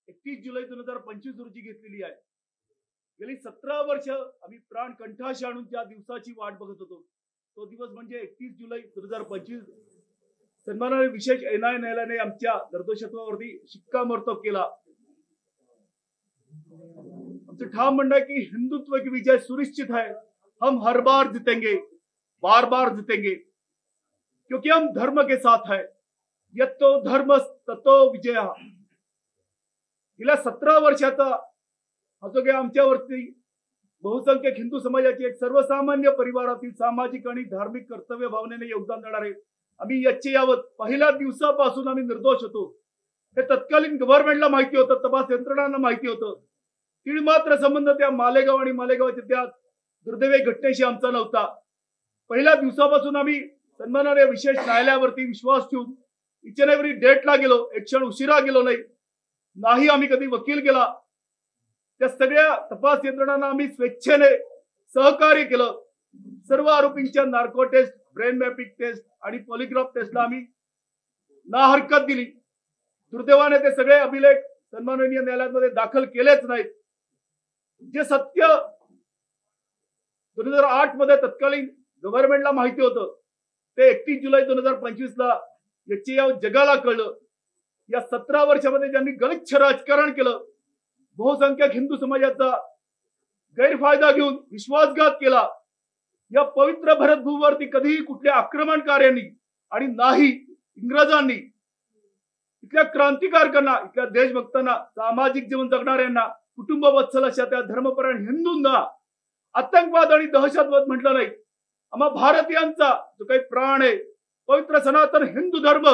31 जुलै 2025 रोजी घेतलेली आहे। गेली 17 वर्ष आम्ही प्राण कंठाशी आणून त्या दिवसाची वाट बघत होतो। तो दिवस म्हणजे 31 जुलै 2025। सन्माननीय विशेष एनआय न्यायालयाने आमच्या निर्दोषत्वावरती शिक्कामोर्तब केला। आमचं ठाम म्हणणं आहे की हिंदुत्व की विजय सुनिश्चित है। हम हर बार जीतेंगे, बार बार जीतेंगे, क्योंकि हम धर्म के साथ है। यत्तो धर्म ततो विजय। गेल्या 17 वर्षाचा हा जो काही आमच्यावरती बहुसंख्यक हिंदू समाजाची एक सर्वसामान्य परिवारातील सामाजिक आणि धार्मिक कर्तव्य भावनेने योगदान देणारे आम्ही याचे यावत पहिल्या दिवसापासून आम्ही निर्दोष होतो। हे तत्कालीन गव्हर्नमेंटला माहिती होतं, तपास यंत्रणांना माहिती होतं। तीळ मात्र संबंध त्या मालेगाव आणि मालेगावच्या त्या दुर्दैवी घटनेशी आमचा नव्हता। पहिल्या दिवसापासून आम्ही सन्माननीय विशेष न्यायालयावरती विश्वास ठेवून इच एंड एव्हरी डेटला गेलो, एक क्षण उशिरा गेलो नाही आम्ही कधी वकील केला। त्या सगळ्या तपास यंत्रणांना आम्ही स्वेच्छेने सहकार्य केलं। सर्व आरोपींच्या narco test, brain mapping test आणि पॉलिग्राफ टेस्टला आम्ही ना हरकत दिली। दुर्दैवाने ते सगळे अभिलेख सन्माननीय न्यायालयामध्ये दाखल केलेच नाहीत। जे सत्य 2008 मध्ये तत्कालीन गव्हर्नमेंटला माहिती होतं ते 31 जुलै 2025 ला याचे या जगाला कळलं। या 17 वर्षामध्ये ज्यांनी गलिच्छ राजकारण केलं, बहुसंख्यक हिंदू समाजाचा गैरफायदा घेऊन विश्वासघात केला, या पवित्र भरतभूमीवरती कधीही कुठल्या आक्रमणकार्यांनी आणि नाही इंग्रजांनी इथल्या क्रांतिकारकांना, इथल्या देशभक्तांना, सामाजिक जीवन जगणाऱ्यांना, कुटुंब वत्सल अशा त्या धर्मपरायण हिंदूंना आतंकवाद आणि दहशतवाद म्हटलं नाही। आम्हा भारतीयांचा जो काही प्राण आहे, पवित्र सनातन हिंदू धर्म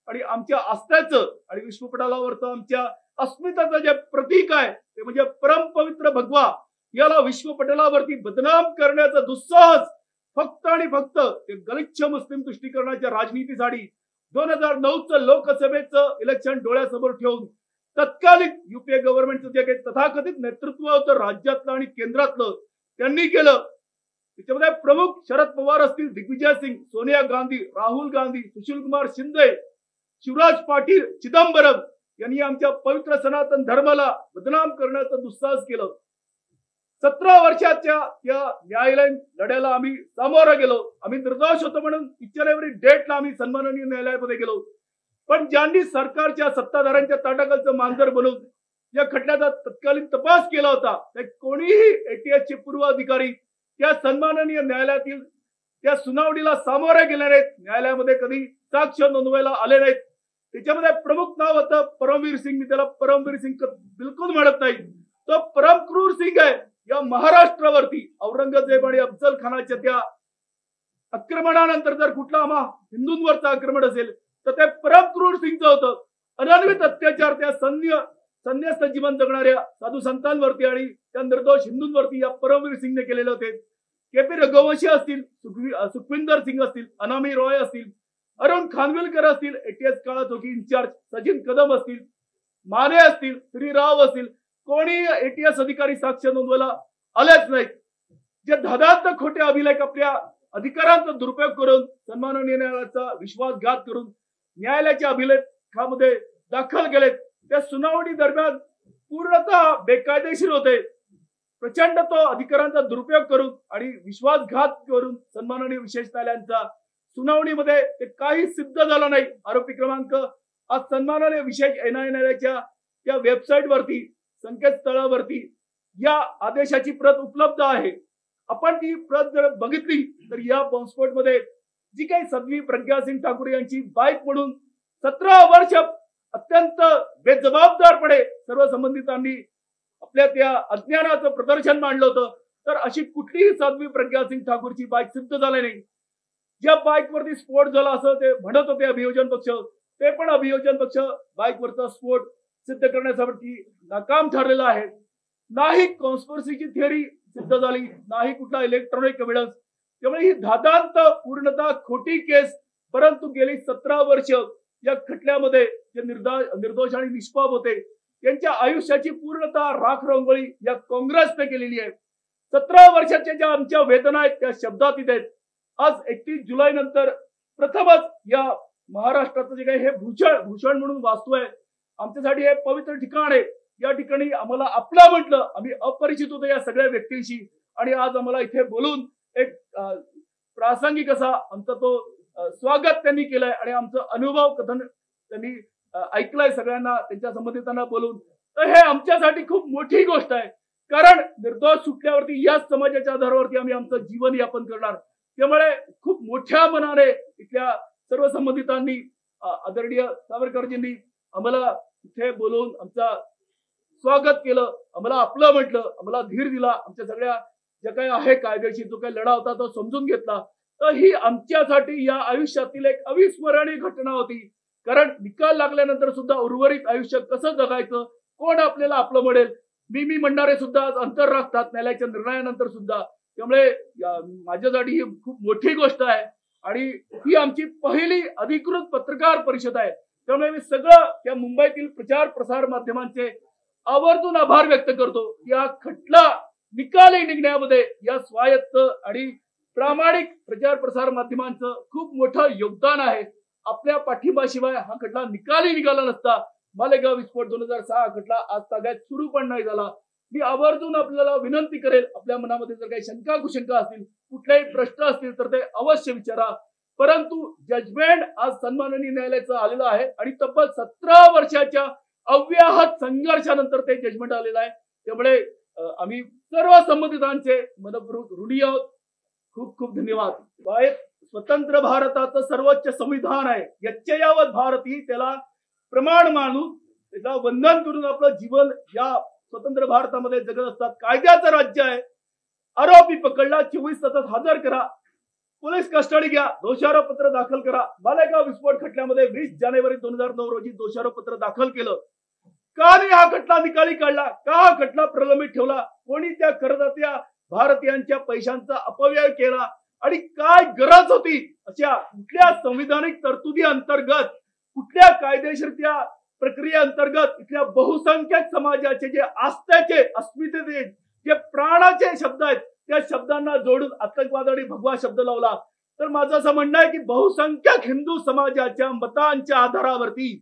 आणि आमच्या आस्थेचं आणि विश्वपटलावरचं आमच्या अस्मितेचं जे प्रतीक आहे ते म्हणजे परम पवित्र भगवा, याला विश्वपटलावरती बदनाम करण्याचा दुस्साहस फक्त आणि फक्त ते गलिच्छ मुस्लिम तुष्टीकरणाच्या राजनीतीसाठी 2009चं लोकसभेचं इलेक्शन डोळ्यासमोर ठेवून तत्कालीन युपीए गव्हर्नमेंटचं जे काही तथाकथित नेतृत्व होतं राज्यातलं आणि केंद्रातलं, त्यांनी केलं। त्याच्यामध्ये प्रमुख शरद पवार असतील, दिग्विजय सिंग, सोनिया गांधी, राहुल गांधी, सुशील कुमार शिंदे, शिवराज पाटील, चिदंबरम यांनी आमच्या पवित्र सनातन धर्माला बदनाम करण्याचा दुस्साहस केलं। 17 वर्षाच्या या न्यायालयीन लढ्याला आम्ही सामोरं गेलो। आम्ही निर्दोष होतो म्हणून इच एंड एव्हरी डेटला आम्ही सन्माननीय न्यायालयामध्ये गेलो। पण ज्यांनी सरकारच्या सत्ताधाऱ्यांच्या ताटाखालचं मांजर बनवून या खटल्याचा तत्कालीन तपास केला होता, ते कोणीही एटीएसचे पूर्व अधिकारी त्या सन्माननीय न्यायालयातील त्या सुनावणीला सामोरे गेले नाहीत, न्यायालयामध्ये कधी साक्ष नोंदवायला आले नाहीत। त्याच्यामध्ये प्रमुख नाव होतं परमवीर सिंग। मी त्याला परमवीर सिंग बिलकुल म्हणत नाही, तो परमक्रूर सिंग आहे। या महाराष्ट्रावरती औरंगजेब आणि अफजल खानाच्या त्या आक्रमणानंतर जर कुठला आम्हा हिंदूंवरचं आक्रमण असेल तर ते परमक्रूर सिंगचं होतं। अनन्वित अत्याचार त्या संन्यस्त जीवन जगणाऱ्या साधू संतांवरती आणि त्या निर्दोष हिंदूंवरती या परमवीर सिंगने केलेले होते। केपी रघुवंशी असतील, सुखविंदर सिंग असतील, अनामी रॉय असतील, अरुण खानविलकर असतील, एटीएस काळात होती इन्चार्ज सचिन कदम असतील, माने असतील, श्रीराव असतील, कोणी एटीएस अधिकारी साक्ष नोंदवायला आलेच नाहीत। जे धडांत खोटे अभिलेख आपल्या अधिकारांचा दुरुपयोग करून सन्माननीय न्यायालयाचा विश्वासघात करून न्यायालयाच्या अभिलेखामध्ये दाखल केलेत, त्या सुनावणी दरम्यान पूर्णतः बेकायदेशीर होते। प्रचंड तो अधिकारांचा दुरुपयोग करून आणि विश्वासघात करून सन्माननीय विशेष न्यायालयाच्या सुनावणीमध्ये ते काही सिद्ध झालं नाही। आरोपी क्रमांक आज सन्माननीय विशेष एनआय न्यायालयाच्या त्या वेबसाईट वरती, संकेतस्थळावरती या आदेशाची प्रत उपलब्ध आहे। आपण ती प्रत जर बघितली तर या बॉम्बस्फोटमध्ये जी काही साध्वी प्रज्ञा सिंग ठाकूर यांची बाईक म्हणून 17 वर्ष अत्यंत बेजबाबदारपणे सर्व संबंधितांनी आपल्या त्या अज्ञानाचं प्रदर्शन मांडलं होतं, तर अशी कुठलीही साध्वी प्रज्ञा सिंग ठाकूरची बाईक सिद्ध झाली नाही। ज्या बाईकवरती स्फोट झाला असं ते म्हणत होते अभियोजन पक्ष, ते पण अभियोजन पक्ष बाईकवरचा स्फोट सिद्ध करण्यासाठी नाकाम ठरलेला आहे। नाही कॉन्स्पिरसीची थिअरी सिद्ध झाली, नाही कुठला इलेक्ट्रॉनिक एव्हिडन्स। त्यामुळे ही धादांत पूर्णतः खोटी केस, परंतु गेली 17 वर्ष या खटल्यामध्ये जे निर्दोष आणि निष्पाप होते त्यांच्या आयुष्याची पूर्णतः राख रंगोळी या काँग्रेसने केलेली आहे। 17 वर्षाच्या ज्या आमच्या वेदना आहेत त्या शब्दात आहेत। आज 31 जुलै नंतर प्रथमच या महाराष्ट्राचं जे काही हे भूषण म्हणून वास्तू आहे आमच्यासाठी हे पवित्र ठिकाण आहे. या ठिकाणी आम्हाला आपलं म्हटलं. आम्ही अपरिचित होतो या सगळ्या व्यक्तींशी आणि आज आम्हाला इथे बोलून एक प्रासंगिक असा आमचा तो स्वागत त्यांनी केलंय आणि आमचं अनुभव कथन त्यांनी ऐकलंय सगळ्यांना त्यांच्या संबंधितांना बोलून. तर हे आमच्यासाठी खूप मोठी गोष्ट आहे. कारण निर्दोष सुटल्यावरती याच समाजाच्या आधारावरती आम्ही आमचं जीवन यापन करणार. त्यामुळे खूप मोठ्या मनाने इथल्या सर्व संबंधितांनी आदरणीय सावरकरजींनी आम्हाला इथे बोलून आमचा स्वागत केलं, आम्हाला आपलं म्हटलं, आम्हाला धीर दिला, आमच्या सगळ्या ज्या काही आहे कायद्याशी जो काही लढा होता तो समजून घेतला. तर ही आमच्यासाठी या आयुष्यातील एक अविस्मरणीय घटना होती. कारण निकाल लागल्यानंतर सुद्धा उर्वरित आयुष्य कसं जगायचं, कोण आपल्याला आपलं म्हणेल, मी म्हणणारे सुद्धा आज अंतर राखतात न्यायालयाच्या निर्णयानंतर सुद्धा. त्यामुळे माझ्यासाठी ही खूप मोठी गोष्ट आहे आणि ही आमची पहिली अधिकृत पत्रकार परिषद आहे. त्यामुळे मी सगळं त्या मुंबईतील प्रचार प्रसार माध्यमांचे आवर्जून आभार व्यक्त करतो. या खटला निकाली निघण्यामध्ये या स्वायत्त आणि प्रामाणिक प्रचार प्रसार माध्यमांचं खूप मोठं योगदान आहे. आपल्या पाठिंबाशिवाय हा खटला निकाली निघाला नसता. मालेगाव विस्फोट 2006 खटला आज ताब्यात सुरू पण नाही झाला. मी आवर्जून आपल्याला विनंती करेल, आपल्या मनामध्ये जर काही शंका कुशंका असतील, कुठलेही प्रश्न असतील तर ते अवश्य विचारा. परंतु जजमेंट आज सन्माननीय न्यायालयाचं आलेलं आहे आणि तब्बल 17 वर्षाच्या अव्याहत संघर्षानंतर ते जजमेंट आलेलं आहे. त्यामुळे आम्ही सर्व संबंधितांचे मनपूर्वक ऋणी आहोत. खूप खूप धन्यवाद. स्वतंत्र भारताचं सर्वोच्च संविधान आहे. यच्चयावत भारती, त्याला प्रमाण मानून त्याला वंदन करून आपलं जीवन या स्वतंत्र भारतामध्ये जगत असतात. कायद्याचं राज्य आहे. आरोपी पकडला, 24 तासात हजर करा, पोलीस कस्टडी घ्या, दोषारोपपत्र दाखल करा. मालेगाव विस्फोट खटल्यामध्ये 20 जानेवारी 2009 रोजी दोषारोपपत्र दाखल केलं. का नाही हा खटला निकाली काढला? का हा खटला प्रलंबित ठेवला? कोणी त्या करदात्या भारतीयांच्या पैशांचा अपव्यय केला आणि काय गरज होती अशा कुठल्या संविधानिक तरतुदी अंतर्गत, कुठल्या कायदेशीर त्या प्रक्रियेअंतर्गत इथल्या बहुसंख्यक समाजाचे जे आस्थेचे, अस्मितेचे, जे प्राणाचे शब्द आहेत त्या शब्दांना जोडून आतंकवाद आणि भगवा शब्द लावला. तर माझं असं म्हणणं आहे की बहुसंख्यक हिंदू समाजाच्या मतांच्या आधारावरती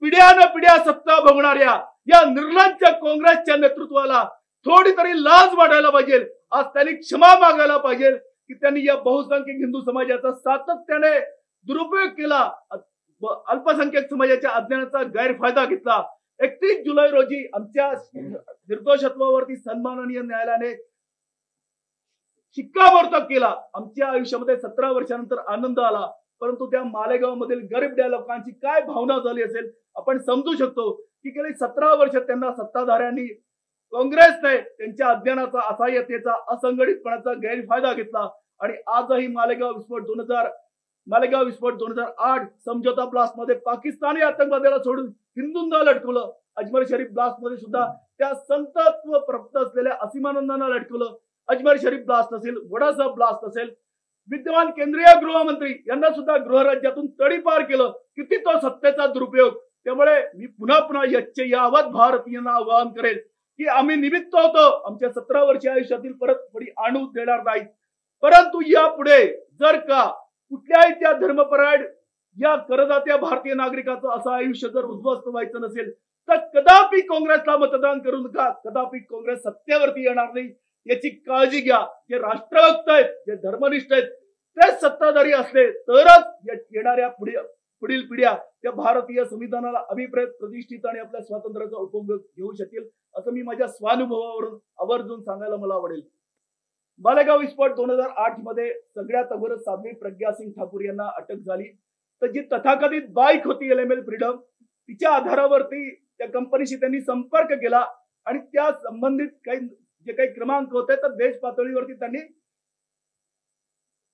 पिढ्यानपिढ्या सत्ता भोगणाऱ्या या निर्लज्ज काँग्रेसच्या नेतृत्वाला थोडी तरी लाज वाटायला पाहिजे. आज त्यांनी क्षमा मागायला पाहिजे की त्यांनी या बहुसंख्यक हिंदू समाजाचा सातत्याने दुरुपयोग केला, अल्पसंख्याक समाजाच्या अज्ञानाचा गैरफायदा घेतला. 31 जुलै रोजी आमच्या निर्दोषत्वावरती सन्माननीय न्यायालयाने शिक्कामोर्तब केला. आमच्या आयुष्यामध्ये 17 वर्षानंतर आनंद आला. परंतु त्या मालेगाव मधील गरीब लोकांची काय भावना झाली असेल आपण समजू शकतो की गेली 17 वर्ष त्यांना सत्ताधाऱ्यांनी, काँग्रेसने त्यांच्या अज्ञानाचा, असहाय्यतेचा, असंघटितपणाचा गैरफायदा घेतला आणि आजही मालेगाव विस्फोट 2008 समझोता ब्लास्ट मध्ये पाकिस्तानी आतंकवाद्याला सोडून हिंदूंना लटकवलं. अजमेर शरीफ ब्लास्ट मध्ये सुद्धा त्या संतत्व प्राप्त असलेल्या असीमानंदांना लटकवलं. अजमेर शरीफ ब्लास्ट असेल, वडासाहेब ब्लास्ट असेल, विद्यमान केंद्रीय गृहमंत्री यांना सुद्धा गृहराज्यातून तडीपार केलं. किती तो सत्तेचा दुरुपयोग. त्यामुळे मी पुन्हा पुन्हा यच्चयावत भारतीयांना आवाहन करेल की आम्ही निमित्त होतो, आमच्या 17 वर्षीय आयुष्यातील परतफेडी आणू देणार नाही. परंतु यापुढे जर का कुठल्याही त्या धर्मपरायण या करदात्या भारतीय नागरिकाचं असं आयुष्य जर उद्ध्वस्त व्हायचं नसेल तर कदापि काँग्रेसला मतदान करू नका. कदापि काँग्रेस सत्तेवरती येणार नाही याची काळजी घ्या. जे राष्ट्रभक्त आहेत, जे धर्मनिष्ठ आहेत, तेच सत्ताधारी असले तरच येणाऱ्या पुढील पिढ्या त्या भारतीय संविधानाला अभिप्रेत, प्रतिष्ठित आणि आपल्या स्वातंत्र्याचा उपभोग घेऊ शकेल असं मी माझ्या स्वानुभवावरून आवर्जून सांगायला मला आवडेल. मालेगाव विस्फोट 2008 मध्ये सगळ्यात अगोदर साध्वी प्रज्ञा सिंग ठाकूर यांना अटक झाली. तर जी तथाकथित बाईक होती LML फ्रीडम, तिच्या आधारावरती त्या कंपनीशी त्यांनी संपर्क केला आणि त्या संबंधित जे काही क्रमांक होते तर देश पातळीवरती त्यांनी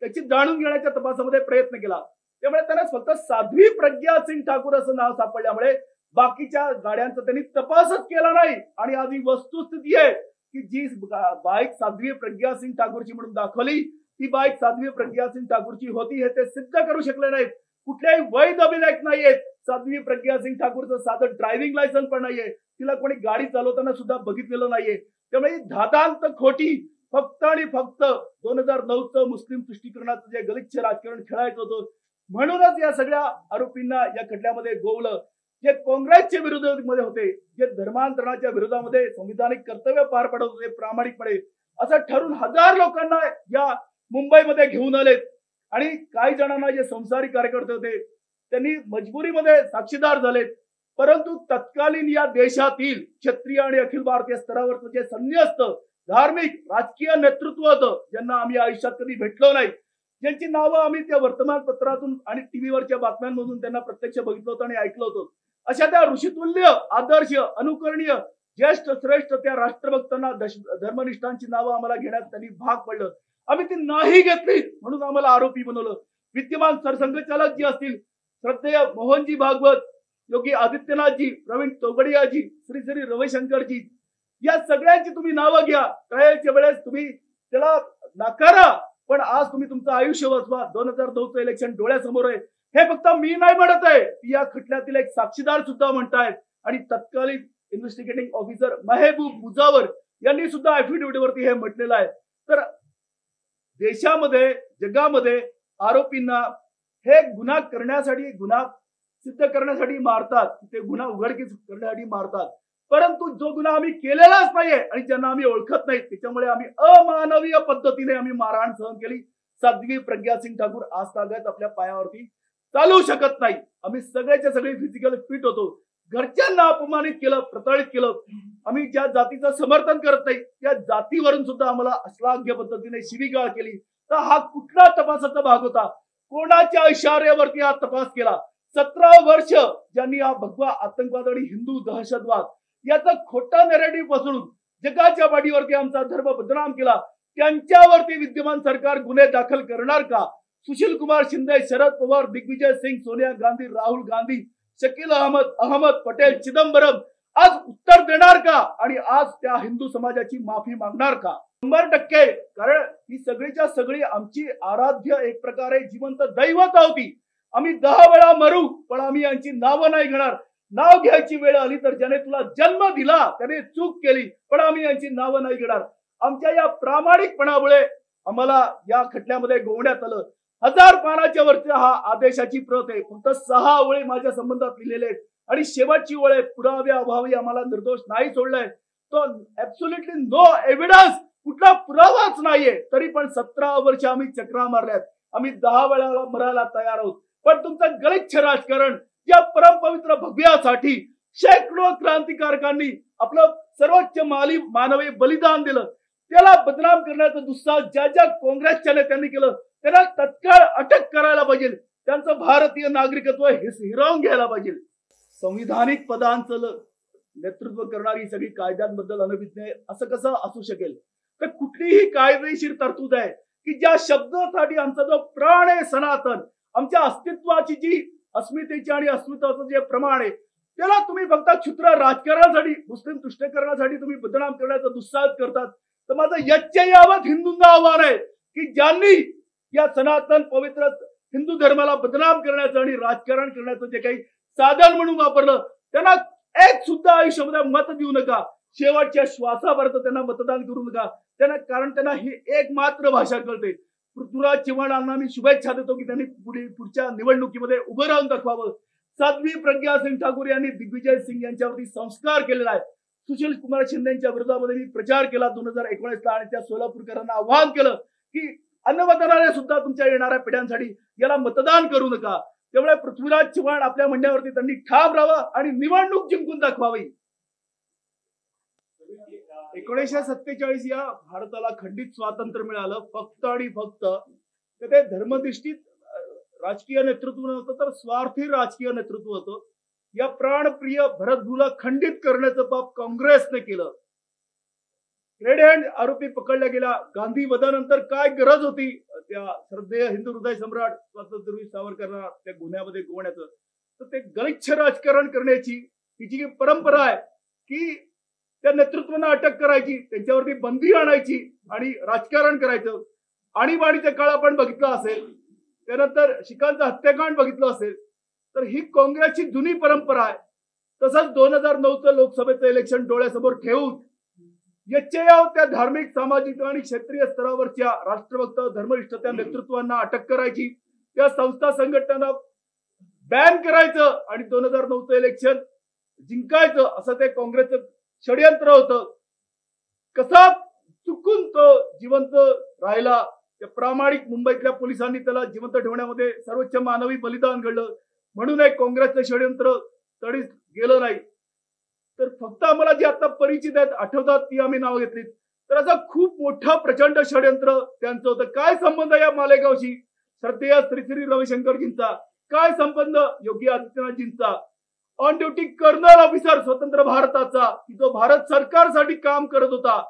त्याची जाणून घेण्याच्या तपासामध्ये प्रयत्न केला. त्यामुळे त्यांना फक्त साध्वी प्रज्ञा सिंग ठाकूर असं नाव सापडल्यामुळे बाकीच्या गाड्यांचा त्यांनी तपासच केला नाही. आणि आज ही वस्तुस्थिती आहे की जी बाईक साध्वी प्रज्ञा सिंग ठाकूरची म्हणून दाखवली ती बाईक साध्वी प्रज्ञा सिंग ठाकूरची होती हे ते सिद्ध करू शकले नाहीत. कुठल्याही वैध अभिलेख नाहीयेत. साध्वी प्रज्ञा सिंग ठाकूरचं साधं ड्रायव्हिंग लायसन्स पण नाहीये. तिला कोणी गाडी चालवताना सुद्धा बघितलेलं नाहीये. त्यामुळे धादांत खोटी फक्त आणि फक्त 2009चं मुस्लिम तुष्टीकरणाचं जे गलिच्छ राजकारण खेळायचं होतं म्हणूनच या सगळ्या आरोपींना या खटल्यामध्ये गोवलं. जे काँग्रेसच्या विरोधामध्ये होते, जे धर्मांतरणाच्या विरोधामध्ये संविधानिक कर्तव्य पार पाडत होते प्रामाणिकपणे, असं ठरून हजार लोकांना या मुंबईमध्ये घेऊन आलेत. आणि काही जणांना जे संसारिक कार्यकर्ते होते त्यांनी मजबुरीमध्ये साक्षीदार झालेत. परंतु तत्कालीन या देशातील क्षत्रिय आणि अखिल भारतीय स्तरावरचं जे संन्यस्त धार्मिक राजकीय नेतृत्व होतं, ज्यांना आम्ही आयुष्यात कधी भेटलो नाही, ज्यांची नावं आम्ही त्या वर्तमानपत्रातून आणि टीव्हीवरच्या बातम्यांमधून त्यांना प्रत्यक्ष बघितलं होतं आणि ऐकलं होतं, अशा त्या ऋषितुल्य आदर्श अनुकरणीय ज्येष्ठ श्रेष्ठ त्या राष्ट्रभक्तांना धर्मनिष्ठांची नावं आम्हाला घेण्यास त्यांनी भाग पडलं. आम्ही ती नाही घेतली म्हणून आम्हाला आरोपी बनवलं. विद्यमान सरसंघचालक जी असतील श्रद्धेय मोहनजी भागवत, योगी आदित्यनाथजी, प्रवीण तोगडियाजी, श्री श्री रविशंकरजी, या सगळ्यांची तुम्ही नावं घ्या. ट्रायलच्या वेळेस तुम्ही त्याला नाकारा, पण आज तुम्ही तुमचं आयुष्य वाचवा. 2009चं इलेक्शन डोळ्यासमोर आहे. हे फक्त मी नाही म्हणत आहे, या खटल्यातील एक साक्षीदार सुद्धा म्हणतायत. आणि तत्कालीन इन्व्हेस्टिगेटिंग ऑफिसर महबूब मुजावर यांनी सुद्धा ऍफिडेव्हिट वरती हे म्हटलेलं आहे. तर देशामध्ये जगामध्ये आरोपींना हे गुन्हा करण्यासाठी, गुन्हा सिद्ध करण्यासाठी मारतात, ते गुन्हा उघडकीस करण्यासाठी मारतात. परंतु जो गुन्हा आम्ही केलेलाच नाहीये आणि ज्यांना आम्ही ओळखत नाही, त्याच्यामुळे आम्ही अमानवीय पद्धतीने आम्ही मारहाण सहन केली. साध्वी प्रज्ञा सिंग ठाकूर आज तागत आपल्या पायावरती चालू शकत नाही. आम्ही सगळ्याच्या सगळे फिजिकल फिट होतो. घरच्यांना अपमानित केलं, प्रताडित केलं. आम्ही ज्या जातीचं समर्थन करत नाही त्या जातीवरून सुद्धा आम्हाला अश्लाघ्य पद्धतीने शिवीगाळ केली. तर हा कुठला तपासाचा भाग होता? कोणाच्या इशाऱ्यावरती हा तपास केला? 17 वर्ष ज्यांनी हा भगवा आतंकवाद आणि हिंदू दहशतवाद याचा खोटा नॅरेटिव्ह पसरून जगाच्या पाठीवरती आमचा धर्म बदनाम केला, त्यांच्यावरती विद्यमान सरकार गुन्हे दाखल करणार का? सुशील कुमार शिंदे, शरद पवार, दिग्विजय सिंग, सोनिया गांधी, राहुल गांधी, शकील अहमद पटेल, चिदंबरम आज उत्तर देणार का? आणि आज त्या हिंदू समाजाची माफी मागणार का? 100%. कारण ही सगळीच्या सगळी आमची आराध्य एक प्रकारे जिवंत दैवत होती. आम्ही 10 वेळा मरू पण आम्ही यांची नावं नाही घेणार. नाव घ्यायची वेळ आली तर ज्याने तुला जन्म दिला त्याने चूक केली, पण आम्ही यांची नावं नाही घेणार. आमच्या या प्रामाणिकपणामुळे आम्हाला या खटल्यामध्ये गोवण्यात आलं. 1000 पानाच्या वरच्या हा आदेशाची प्रत आहे. फक्त 6 ओळी माझ्या संबंधात लिहिलेले आहेत आणि शेवटची ओळ आहे, पुराव्या अभावी आम्हाला निर्दोष नाही सोडलंय. तो ऍब्सोल्युटली नो एव्हिडन्स, कुठला पुरावाच नाहीये. तरी पण 17 वर्ष आम्ही चक्रा मारल्यात. आम्ही 10 वेळा मरायला तयार आहोत. पण तुमचं गलिच्छ राजकारण या परमपवित्र भगव्यासाठी शेकडो क्रांतिकारकांनी आपलं सर्वोच्च मानवी बलिदान दिलं, त्याला बदनाम करण्याचं दुस्साहस ज्या ज्या काँग्रेसच्या नेत्यांनी केलं त्यांना तत्काळ अटक करायला पाहिजे. त्यांचं भारतीय नागरिकत्व हिरावून घ्यायला पाहिजे. संविधानिक पदांचं नेतृत्व करणारी सगळी कायद्यांबद्दल अनभिज्ञ असं कसं असू शकेल? तर कुठलीही कायदेशीर तरतूद आहे की ज्या शब्दासाठी आमचा जो प्राण आहे सनातन, आमच्या अस्तित्वाची जी अस्मितेची आणि अस्मिताचं जे प्रमाण आहे, त्याला तुम्ही फक्त क्षुद्र राजकारणासाठी, मुस्लिम तुष्टीकरणासाठी तुम्ही बदनाम करण्याचा दुस्साहस करतात. तर माझं यच्चयावत हिंदूंना आव्हान आहे की ज्यांनी या सनातन पवित्र हिंदू धर्माला बदनाम करण्याचं आणि राजकारण करण्याचं जे काही साधन म्हणून वापरलं, त्यांना एक सुद्धा आयुष्यामध्ये मत देऊ नका. शेवटच्या श्वासापर्यंत त्यांना मतदान करू नका. कारण त्यांना ही एक मात्र भाषा कळते. पृथ्वीराज चव्हाणांना मी शुभेच्छा देतो की त्यांनी पुढच्या निवडणुकीमध्ये उभं राहून दाखवावं. साध्वी प्रज्ञा सिंग ठाकूर यांनी दिग्विजय सिंग यांच्यावरती संस्कार केलेला आहे. सुशील कुमार शिंदेच्या विरोधामध्ये मी प्रचार केला 2019ला आणि त्या सोलापूरकरांना आवाहन केलं की अन्नमतदाराने सुद्धा तुमच्या येणाऱ्या पिढ्यांसाठी याला मतदान करू नका. त्यामुळे पृथ्वीराज चव्हाण आपल्या म्हणण्यावरती त्यांनी ठाम राहावं आणि निवडणूक जिंकून दाखवावी. 1947 या भारताला खंडित स्वातंत्र्य मिळालं फक्त आणि फक्त ते धर्मनिष्ठित राजकीय नेतृत्व नव्हतं, तर स्वार्थी राजकीय नेतृत्व होतं. या प्राणप्रिय भरतभूला खंडित करण्याचं पाप काँग्रेसने केलं. रेड हँड आरोपी पकडला गेला. गांधी वधानंतर काय गरज होती त्या श्रद्धेय हिंदू हृदय सम्राट स्वातंत्र्यवीर सावरकरांना त्या गुन्ह्यामध्ये गोवण्याचं? तर ते गलिच्छ राजकारण करण्याची ही जी परंपरा आहे की त्या नेतृत्वांना अटक करायची, त्यांच्यावरती बंदी आणायची आणि राजकारण करायचं. आणीबाणीचा काळ आपण बघितला असेल, त्यानंतर शिखांचं हत्याकांड बघितलं असेल. तर ही काँग्रेसची जुनी परंपरा आहे. तसंच 2009चं लोकसभेचं इलेक्शन डोळ्यासमोर ठेवून यच्चयाव त्या धार्मिक, सामाजिक आणि क्षेत्रीय स्तरावरच्या राष्ट्रभक्त धर्मनिष्ठ त्या नेतृत्वांना अटक करायची, त्या संस्था संघटनांना बॅन करायचं आणि 2009चं इलेक्शन जिंकायचं असं ते काँग्रेसचं षडयंत्र होतं. कसा चुकून तो जिवंत राहिला. त्या प्रामाणिक मुंबईतल्या पोलिसांनी त्याला जिवंत ठेवण्यामध्ये सर्वोच्च मानवी बलिदान घडलं, म्हणून एक काँग्रेसचं षडयंत्र तडीस गेलं नाही. तर फक्त आम्हाला जी आता परिचित आहेत आठवतात ती आम्ही नाव घेतली. तर असं खूप मोठं प्रचंड षडयंत्र त्यांचं होतं. काय संबंध या मालेगावशी श्रद्धेय श्री रविशंकरजींचा? काय संबंध योगी आदित्यनाथजींचा? ऑन ड्युटी कर्नल ऑफिसर स्वतंत्र भारताचा, की जो भारत सरकारसाठी काम करत होता,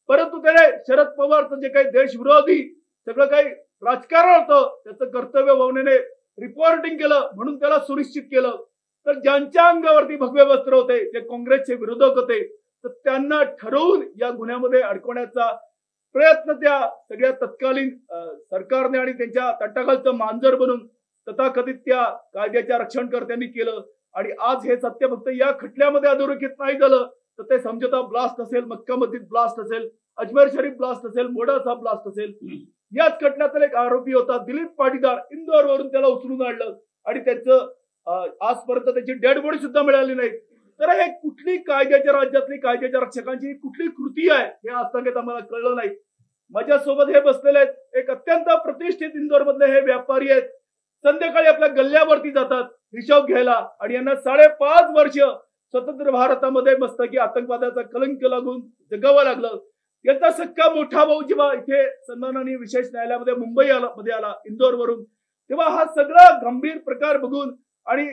परंतु त्याने शरद पवारचं जे काही देशविरोधी सगळं काही राजकारण होतं त्याचं कर्तव्य भावनेने रिपोर्टिंग केलं, म्हणून त्याला सुनिश्चित केलं. तर ज्यांच्या अंगावरती भगवे वस्त्र होते ते काँग्रेसचे विरोधक होते, तर त्यांना ठरवून या गुन्ह्यामध्ये अडकवण्याचा प्रयत्न त्या सगळ्या तत्कालीन सरकारने आणि त्यांच्या तटाखालचं मांजर बनून तथाकथित त्या कायद्याच्या रक्षणकर्त्यांनी केलं. आणि आज हे सत्य फक्त या खटल्यामध्ये अधोरेखित नाही झालं, तर ते समझोता ब्लास्ट असेल, मक्का मस्जिद ब्लास्ट असेल, अजमेर शरीफ ब्लास्ट असेल, मोडासा ब्लास्ट असेल, याच खटल्यातील एक आरोपी होता दिलीप पाटीदार, इंदोरवरून त्याला उचलून आणलं आणि त्यांचं आजपर्यंत त्याची डेड बॉडी सुद्धा मिळाली नाही. तर हे कुठली कायद्याच्या राज्यातली कायद्याच्या रक्षकांची कुठली कृती आहे हे आजतागत आम्हाला कळलं नाही. माझ्यासोबत हे बसलेले आहेत एक अत्यंत प्रतिष्ठित इंदोर मधले हे व्यापारी आहेत. संध्याकाळी आपल्या गल्ल्यावरती जातात हिशोब घ्यायला आणि यांना 5.5 वर्ष स्वतंत्र भारतामध्ये मस्तकी आतंकवादाचा कलंक लागून जगावं लागलं. याचा सक्का मोठा भाऊ जेव्हा इथे सन्माननीय विशेष न्यायालयामध्ये मुंबई मध्ये आला इंदोरवरून, तेव्हा हा सगळा गंभीर प्रकार बघून आणि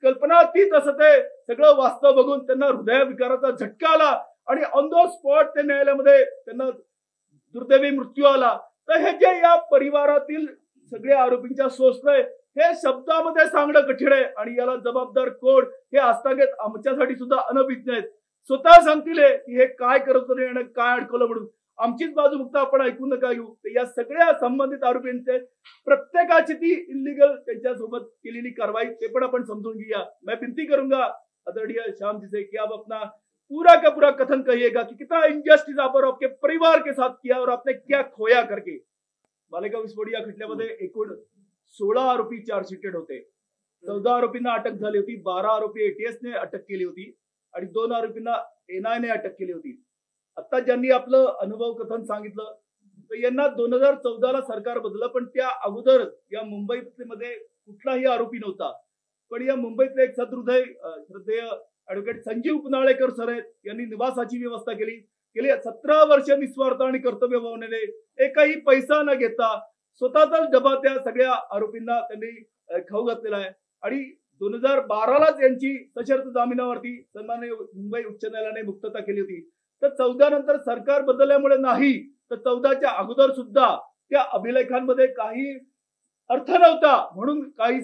कल्पनातीत असं ते सगळं वास्तव बघून त्यांना हृदयविकाराचा झटका आला आणि ऑन द स्पॉट ते न्यायालयामध्ये त्यांना दुर्दैवी मृत्यू आला. तर हे जे या परिवारातील सगळ्या आरोपींच्या सोसलंय हे शब्दामध्ये सांगणं कठीण आहे आणि याला जबाबदार कोण हे आजतागत आमच्यासाठी सुद्धा अनभिज्ञ आहेत. स्वतः सांगतील की हे काय करत होते आणि काय अडकवलं म्हणून. आमचीच बाजू फक्त आपण ऐकून नका घेऊ. या सगळ्या संबंधित आरोपींचे प्रत्येकाची ती इलिगल त्यांच्यासोबत केलेली कारवाई ते पण आपण समजून घेऊया. मैं विनती करूंगा आदरणीय श्याम जी से कि आप अपना पूरा का पूरा कथन कहिएगा कि कितना इनजस्टिस आप और आपके परिवार के साथ किया और आपने क्या खोया करके. मालेगाव विस्फोट या खटल्यामध्ये एकूण 16 आरोपी चार्जशीटेड होते. 14 आरोपींना अटक झाली होती. 12 आरोपी एटीएस ने अटक केली होती आणि 2 आरोपींना एनआय ने अटक केली होती. आता ज्यांनी आपलं अनुभव कथन सांगितलं तर यांना 2014 ला सरकार बदललं, पण त्या अगोदर या मुंबईमध्ये कुठलाही आरोपी नव्हता. पण या मुंबईतले एक सदहृदय श्रद्धेय ऍडव्होकेट संजीव पुनाळेकर सर आहेत, यांनी निवासाची व्यवस्था केली. गेली 17 वर्ष निस्वार्थ आणि कर्तव्य भावनेने एकही पैसा न घेता स्वतःचाच डबा त्या सगळ्या आरोपींना त्यांनी खाऊ घातलेला आहे. आणि 2012लाच यांची सशर्त जामिनावरती सन्माननीय मुंबई उच्च न्यायालयाने मुक्तता केली होती. तर 14 नंतर सरकार बदलल्यामुळे नाही, तर 14च्या अगोदर सुद्धा त्या अभिलेखांमध्ये काही अर्थ नव्हता, म्हणून काही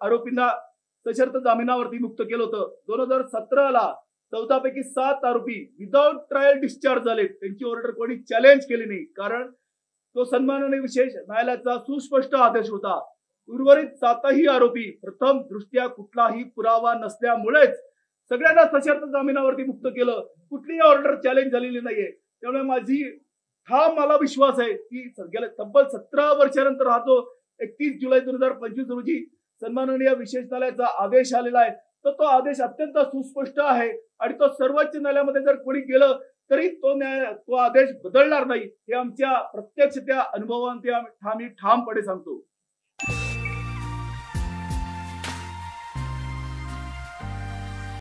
आरोपींना सशर्त जामिनावरती मुक्त केलं होतं. 2017ला 14 पैकी 7 आरोपी विदाउट ट्रायल डिस्चार्ज झाले. त्यांची ऑर्डर कोणी चॅलेंज केली नाही, कारण तो सन्माननीय विशेष न्यायालयाचा सुस्पष्ट आदेश होता. उर्वरित 7ही आरोपी प्रथम दृष्ट्या कुठलाही पुरावा नसल्यामुळेच सगळ्यांना सशर्त जामिनावरती मुक्त केलं. कुठलीही ऑर्डर चॅलेंज झालेली नाहीये. त्यामुळे माझी मला विश्वास आहे की गेल्या तब्बल 17 वर्षानंतर हा जो 31 जुलै 2025 रोजी सन्माननीय विशेष न्यायालयाचा आदेश आलेला आहे, तर तो आदेश अत्यंत सुस्पष्ट आहे आणि तो सर्वोच्च न्यायालयामध्ये जर कोणी गेलं तरी तो आदेश बदलणार नाही. हे आमच्या प्रत्यक्ष त्या अनुभवांती आम्ही ठामपणे सांगतो.